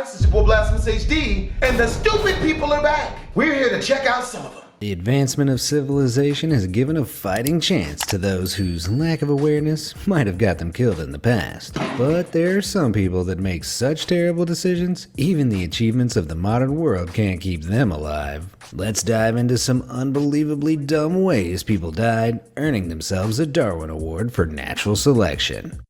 guys, it's your boy BlastphamousHD, and the stupid people are back. We're here to check out some of them. The advancement of civilization has given a fighting chance to those whose lack of awareness might have got them killed in the past. But there are some people that make such terrible decisions, even the achievements of the modern world can't keep them alive. Let's dive into some unbelievably dumb ways people died, earning themselves a Darwin Award for natural selection.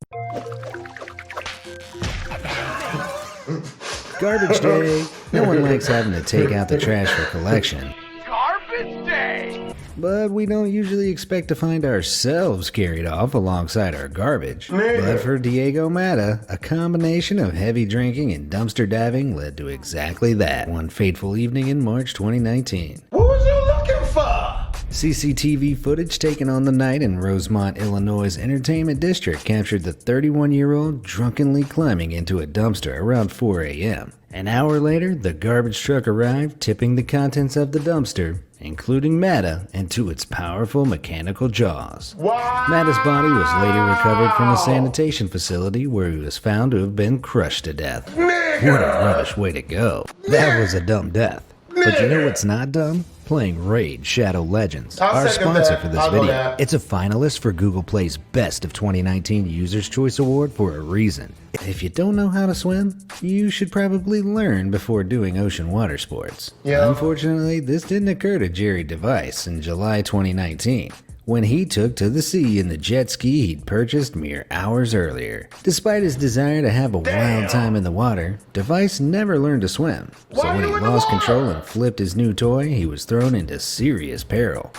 Garbage day. No one likes having to take out the trash for collection. Garbage day! But we don't usually expect to find ourselves carried off alongside our garbage. But for Diego Mata, a combination of heavy drinking and dumpster diving led to exactly that one fateful evening in March 2019. What was you looking for? CCTV footage taken on the night in Rosemont, Illinois' entertainment district captured the 31-year-old drunkenly climbing into a dumpster around 4 a.m. An hour later, the garbage truck arrived, tipping the contents of the dumpster, including Mata, into its powerful mechanical jaws. Wow. Mata's body was later recovered from a sanitation facility where he was found to have been crushed to death. Nigga. What a rubbish way to go. That was a dumb death. But you know what's not dumb? Playing Raid Shadow Legends, I'll our second sponsor that. for this I'll go video. that. It's a finalist for Google Play's Best of 2019 User's Choice Award for a reason. If you don't know how to swim, you should probably learn before doing ocean water sports. Yeah. Unfortunately, this didn't occur to Jerry Device in July 2019. When he took to the sea in the jet ski he'd purchased mere hours earlier. Despite his desire to have a wild time in the water, Device never learned to swim. So Why when you he in the lost water? control and flipped his new toy, he was thrown into serious peril.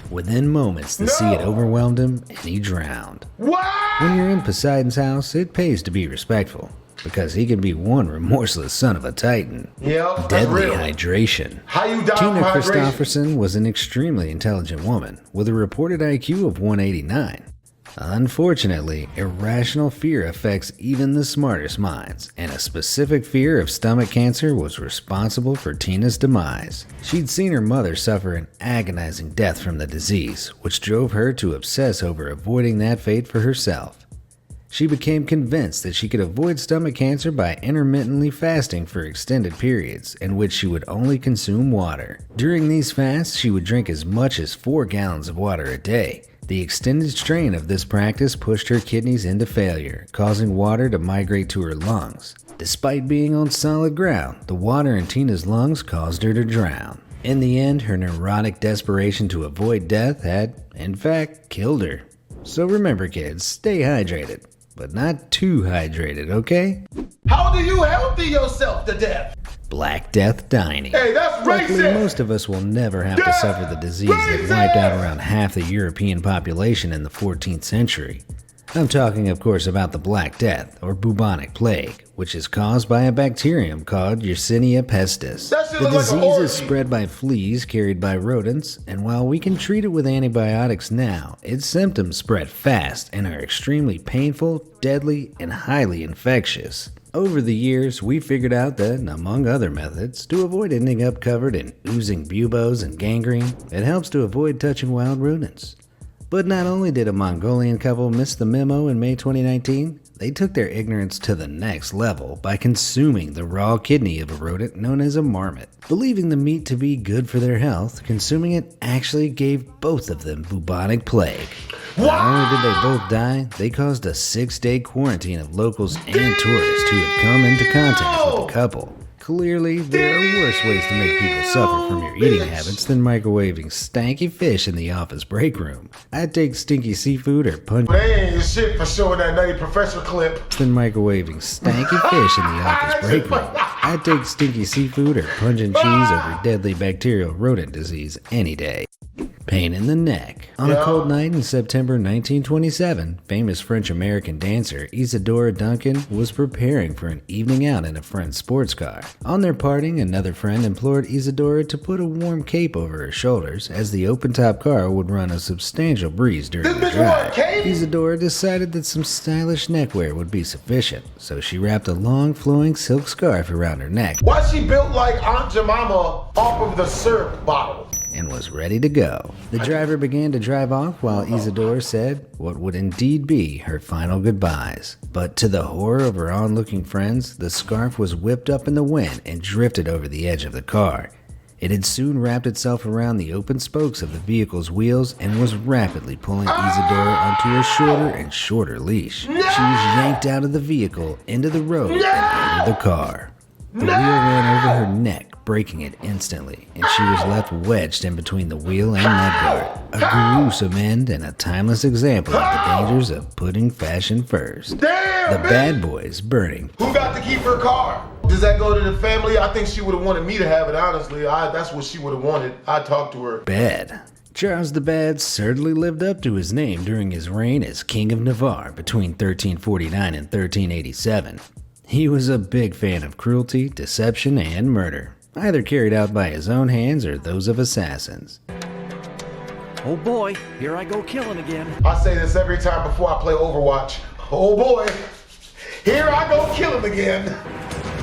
Within moments, the sea had overwhelmed him and he drowned. What? When you're in Poseidon's house, it pays to be respectful, because he can be one remorseless son of a titan. Yeah, that's Deadly real. hydration. How you die Tina from hydration? Christofferson was an extremely intelligent woman with a reported IQ of 189. Unfortunately, irrational fear affects even the smartest minds, and a specific fear of stomach cancer was responsible for Tina's demise. She'd seen her mother suffer an agonizing death from the disease, which drove her to obsess over avoiding that fate for herself. She became convinced that she could avoid stomach cancer by intermittently fasting for extended periods, in which she would only consume water. During these fasts, she would drink as much as 4 gallons of water a day. The extended strain of this practice pushed her kidneys into failure, causing water to migrate to her lungs. Despite being on solid ground, the water in Tina's lungs caused her to drown. In the end, her neurotic desperation to avoid death had, in fact, killed her. So remember, kids, stay hydrated. But not too hydrated, okay? How do you healthy yourself to death? Black Death dining. Hey, that's Luckily, racist. most of us will never have to Death suffer the disease that racist. wiped out around half the European population in the 14th century. I'm talking, of course, about the Black Death, or bubonic plague, which is caused by a bacterium called Yersinia pestis. That shit The look like a disease orgy. is spread by fleas carried by rodents, and while we can treat it with antibiotics now, its symptoms spread fast and are extremely painful, deadly, and highly infectious. Over the years, we figured out that, among other methods, to avoid ending up covered in oozing buboes and gangrene, it helps to avoid touching wild rodents. But not only did a Mongolian couple miss the memo in May 2019, they took their ignorance to the next level by consuming the raw kidney of a rodent known as a marmot. Believing the meat to be good for their health, consuming it actually gave both of them bubonic plague. Not only did they both die, they caused a 6-day quarantine of locals and tourists who had come into contact with the couple. Clearly, there are worse ways to make people suffer from your eating habits than microwaving stanky fish in the office break room. I'd take stinky seafood or punch They ain't shit for showing that nutty professor clip. than microwaving stanky fish in the office break room. I'd take stinky seafood or pungent cheese over deadly bacterial rodent disease any day. Pain in the neck. On a cold night in September 1927, famous French-American dancer Isadora Duncan was preparing for an evening out in a friend's sports car. On their parting, another friend implored Isadora to put a warm cape over her shoulders, as the open-top car would run a substantial breeze during This the bitch wore a drive. cape? Isadora decided that some stylish neckwear would be sufficient, so she wrapped a long flowing silk scarf around her neck. Why she built like Aunt Jemima off of the syrup bottle? and was ready to go. The driver began to drive off while Isadora said what would indeed be her final goodbyes. But to the horror of her onlooking friends, the scarf was whipped up in the wind and drifted over the edge of the car. It had soon wrapped itself around the open spokes of the vehicle's wheels and was rapidly pulling Isadora onto a shorter and shorter leash. She was yanked out of the vehicle, into the road, and into the car. The wheel ran over her neck, breaking it instantly, and she was left wedged in between the wheel and mudguard. A gruesome end and a timeless example of the dangers of putting fashion first. Damn, The bad boys burning. Who got to keep her car? Does that go to the family? I think she would have wanted me to have it, honestly. That's what she would have wanted. I talked to her. Bad. Charles the Bad certainly lived up to his name during his reign as King of Navarre between 1349 and 1387. He was a big fan of cruelty, deception, and murder, either carried out by his own hands or those of assassins. Oh boy, here I go killing again. I say this every time before I play Overwatch. Oh boy, here I go killing again.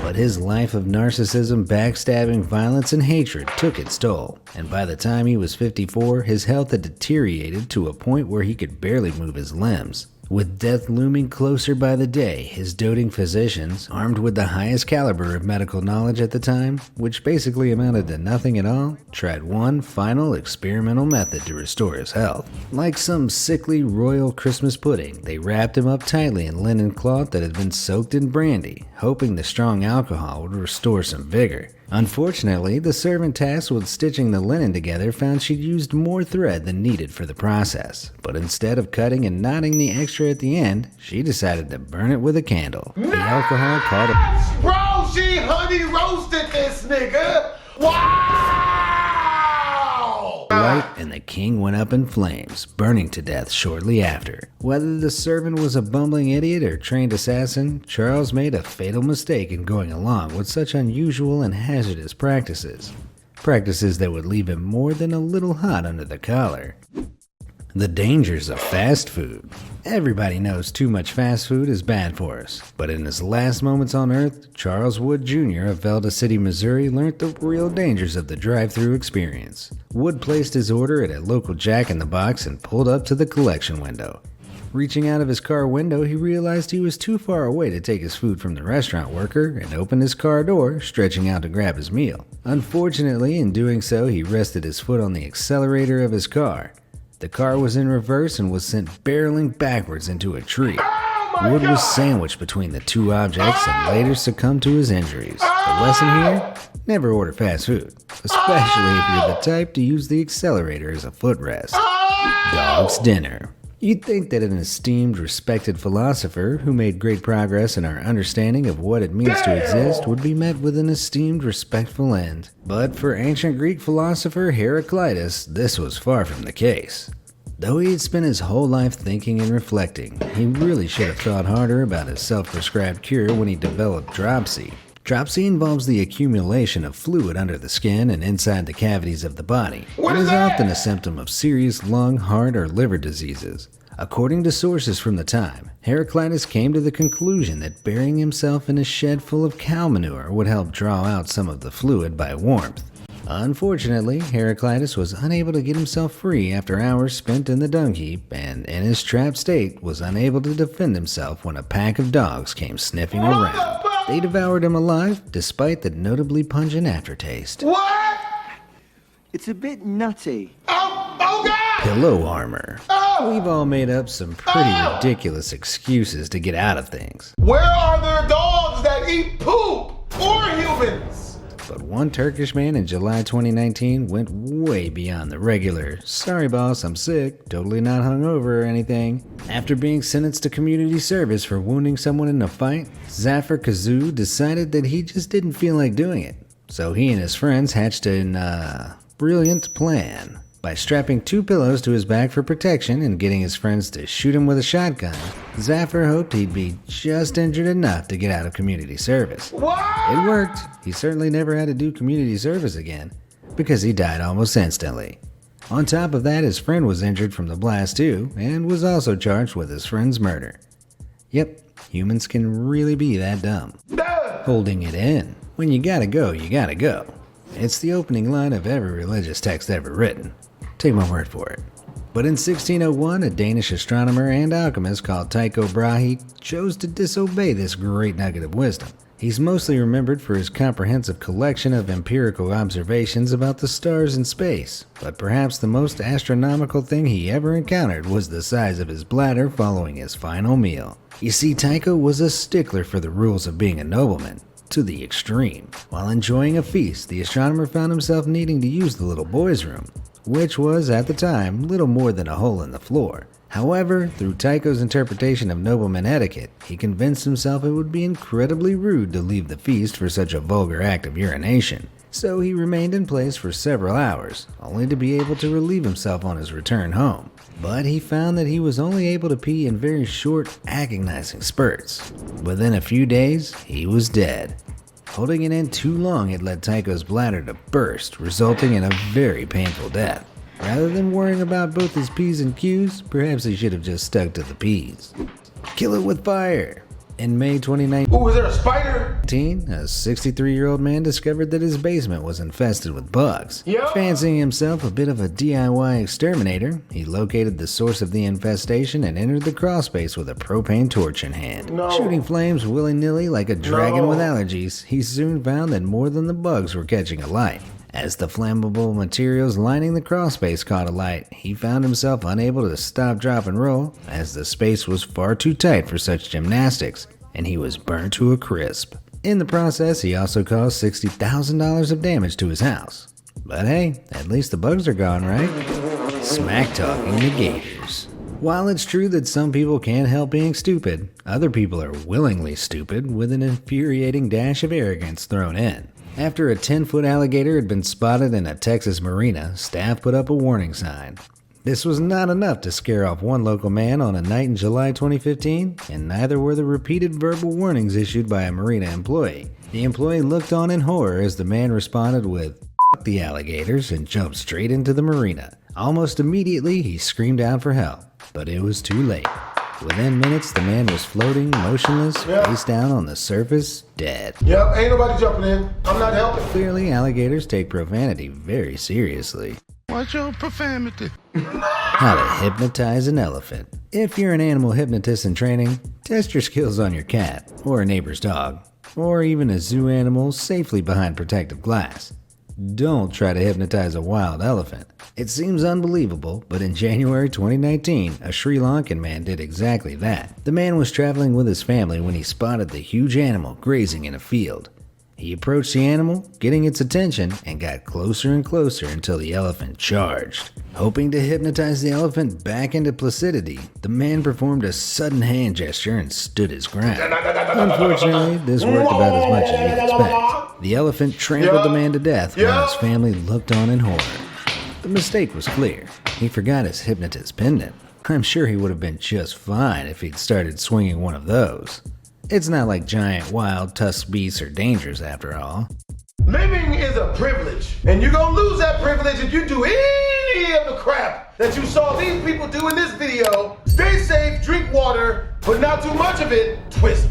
But his life of narcissism, backstabbing, violence, and hatred took its toll, and by the time he was 54, his health had deteriorated to a point where he could barely move his limbs. With death looming closer by the day, his doting physicians, armed with the highest caliber of medical knowledge at the time, which basically amounted to nothing at all, tried one final experimental method to restore his health. Like some sickly royal Christmas pudding, they wrapped him up tightly in linen cloth that had been soaked in brandy, hoping the strong alcohol would restore some vigor. Unfortunately, the servant tasked with stitching the linen together found she'd used more thread than needed for the process. But instead of cutting and knotting the extra at the end, she decided to burn it with a candle. The alcohol caught a... Bro, she honey roasted this nigga. Wow! light, and the king went up in flames, burning to death shortly after. Whether the servant was a bumbling idiot or trained assassin, Charles made a fatal mistake in going along with such unusual and hazardous practices. Practices that would leave him more than a little hot under the collar. The dangers of fast food. Everybody knows too much fast food is bad for us, but in his last moments on Earth, Charles Wood Jr. of Velda City, Missouri learned the real dangers of the drive-thru experience. Wood placed his order at a local Jack in the Box and pulled up to the collection window. Reaching out of his car window, he realized he was too far away to take his food from the restaurant worker and opened his car door, stretching out to grab his meal. Unfortunately, in doing so, he rested his foot on the accelerator of his car. The car was in reverse and was sent barreling backwards into a tree. Wood was sandwiched between the two objects and later succumbed to his injuries. The lesson here? Never order fast food, especially if you're the type to use the accelerator as a footrest. Dog's dinner. You'd think that an esteemed, respected philosopher who made great progress in our understanding of what it means to exist would be met with an esteemed, respectful end. But for ancient Greek philosopher Heraclitus, this was far from the case. Though he had spent his whole life thinking and reflecting, he really should have thought harder about his self-prescribed cure when he developed dropsy. Dropsy involves the accumulation of fluid under the skin and inside the cavities of the body. It is often a symptom of serious lung, heart, or liver diseases. According to sources from the time, Heraclitus came to the conclusion that burying himself in a shed full of cow manure would help draw out some of the fluid by warmth. Unfortunately, Heraclitus was unable to get himself free after hours spent in the dung heap, and in his trapped state was unable to defend himself when a pack of dogs came sniffing around. They devoured him alive, despite the notably pungent aftertaste. What? It's a bit nutty. Oh God! Pillow armor. We've all made up some pretty ridiculous excuses to get out of things. Where are there dogs that eat poop? Or humans? But one Turkish man in July 2019 went way beyond the regular, "Sorry boss, I'm sick, totally not hungover or anything." After being sentenced to community service for wounding someone in a fight, Zafar Kazoo decided that he just didn't feel like doing it. So he and his friends hatched an, brilliant plan. By strapping 2 pillows to his back for protection and getting his friends to shoot him with a shotgun, Zafar hoped he'd be just injured enough to get out of community service. What? It worked. He certainly never had to do community service again, because he died almost instantly. On top of that, his friend was injured from the blast too, and was also charged with his friend's murder. Yep, humans can really be that dumb. Holding it in. When you gotta go, you gotta go. It's the opening line of every religious text ever written. Take my word for it. But in 1601, a Danish astronomer and alchemist called Tycho Brahe chose to disobey this great nugget of wisdom. He's mostly remembered for his comprehensive collection of empirical observations about the stars and space, but perhaps the most astronomical thing he ever encountered was the size of his bladder following his final meal. You see, Tycho was a stickler for the rules of being a nobleman, to the extreme. While enjoying a feast, the astronomer found himself needing to use the little boy's room, which was, at the time, little more than a hole in the floor. However, through Tycho's interpretation of nobleman etiquette, he convinced himself it would be incredibly rude to leave the feast for such a vulgar act of urination. So he remained in place for several hours, only to be able to relieve himself on his return home. But he found that he was only able to pee in very short, agonizing spurts. Within a few days, he was dead. Holding it in too long had led Tycho's bladder to burst, resulting in a very painful death. Rather than worrying about both his P's and Q's, perhaps he should have just stuck to the P's. Kill it with fire! In May 2019, Ooh, is there a spider? a 63-year-old man discovered that his basement was infested with bugs. Yeah. Fancying himself a bit of a DIY exterminator, he located the source of the infestation and entered the crawl space with a propane torch in hand. No. Shooting flames willy-nilly like a dragon No. with allergies, he soon found that more than the bugs were catching alight. As the flammable materials lining the crawl space caught alight, he found himself unable to stop, drop, and roll, as the space was far too tight for such gymnastics, and he was burnt to a crisp. In the process, he also caused $60,000 of damage to his house. But hey, at least the bugs are gone, right? Smack talking the gators. While it's true that some people can't help being stupid, other people are willingly stupid with an infuriating dash of arrogance thrown in. After a 10-foot alligator had been spotted in a Texas marina, staff put up a warning sign. This was not enough to scare off one local man on a night in July 2015, and neither were the repeated verbal warnings issued by a marina employee. The employee looked on in horror as the man responded with, "F the alligators," and jumped straight into the marina. Almost immediately, he screamed out for help, but it was too late. Within minutes, the man was floating, motionless, face down on the surface, dead. Yep, ain't nobody jumping in. I'm not helping. Clearly, alligators take profanity very seriously. What's your profanity? How to hypnotize an elephant. If you're an animal hypnotist in training, test your skills on your cat, or a neighbor's dog, or even a zoo animal safely behind protective glass. Don't try to hypnotize a wild elephant. It seems unbelievable, but in January 2019, a Sri Lankan man did exactly that. The man was traveling with his family when he spotted the huge animal grazing in a field. He approached the animal, getting its attention, and got closer and closer until the elephant charged. Hoping to hypnotize the elephant back into placidity, the man performed a sudden hand gesture and stood his ground. Unfortunately, this worked about as much as you'd expect. The elephant trampled the man to death while his family looked on in horror. The mistake was clear. He forgot his hypnotist pendant. I'm sure he would have been just fine if he'd started swinging one of those. It's not like giant, wild, tusked beasts are dangerous after all. Living is a privilege, and you're gonna lose that privilege if you do any of the crap that you saw these people do in this video. Stay safe, drink water, but not too much of it. Twist.